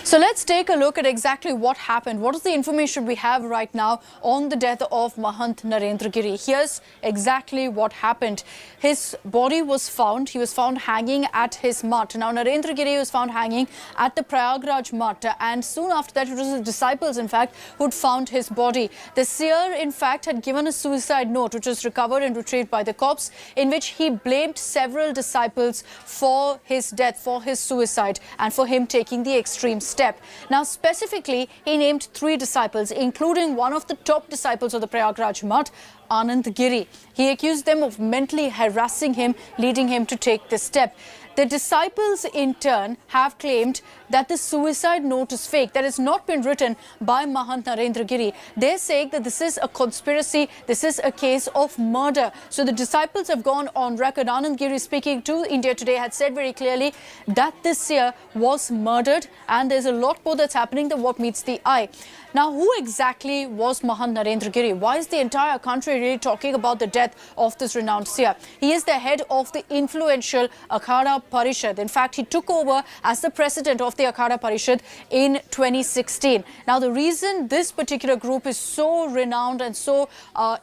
So let's take a look at exactly what happened. What is the information we have right now on the death of Mahant Narendra Giri? Here's exactly what happened. His body was found. He was found hanging at his mutt. Now, Narendra Giri was found hanging at the Prayagraj mutt. And soon after that, it was his disciples, in fact, who'd found his body. The seer, in fact, had given a suicide note, which was recovered and retrieved by the cops, in which he blamed several disciples for his death, for his suicide, and for him taking the extreme step. Now, specifically, he named 3 disciples, including one of the top disciples of the Prayagraj mutt, Anand Giri. He accused them of mentally harassing him, leading him to take this step. The disciples, in turn, have claimed that the suicide note is fake, that it's not been written by Mahant Narendra Giri. They're saying that this is a conspiracy, this is a case of murder. So the disciples have gone on record. Anand Giri, speaking to India Today, had said very clearly that this seer was murdered, and there's a lot more that's happening than what meets the eye. Now, who exactly was Mahant Narendra Giri? Why is the entire country really talking about the death of this renowned seer? He is the head of the influential Akhada Parishad. In fact, he took over as the president of the Akhada Parishad in 2016. Now, the reason this particular group is so renowned and so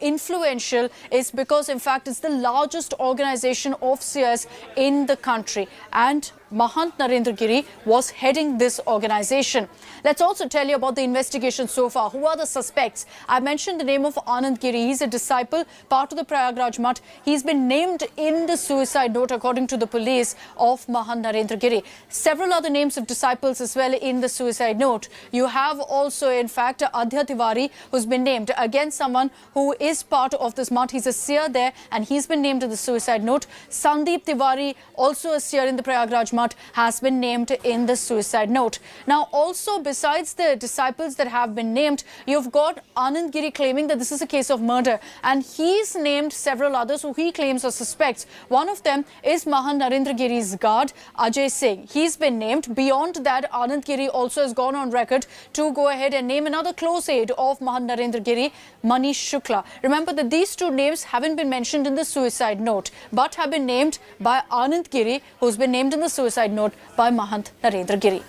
influential is because, in fact, it's the largest organization of seers in the country. And Mahant Narendra Giri was heading this organization. Let's also tell you about the investigation so far. Who are the suspects? I mentioned the name of Anand Giri. He's a disciple, part of the Prayagraj mutt. He's been named in the suicide note, according to the police, of Mahant Narendra Giri. Several other names of disciples as well in the suicide note. You have also, in fact, Adhya Tiwari, who's been named. Again, someone who is part of this mutt. He's a seer there, and he's been named in the suicide note. Sandeep Tiwari, also a seer in the Prayagraj mutt, has been named in the suicide note. Now, also, besides the disciples that have been named, you've got Anand Giri claiming that this is a case of murder, and he's named several others who he claims are suspects. One of them is Mahant Narendra Giri's guard, Ajay Singh. He's been named. Beyond that, Anand Giri also has gone on record to go ahead and name another close aide of Mahant Narendra Giri, Manish Shukla. Remember that these 2 names haven't been mentioned in the suicide note, but have been named by Anand Giri, who's been named in the suicide note by Mahant Narendra Giri.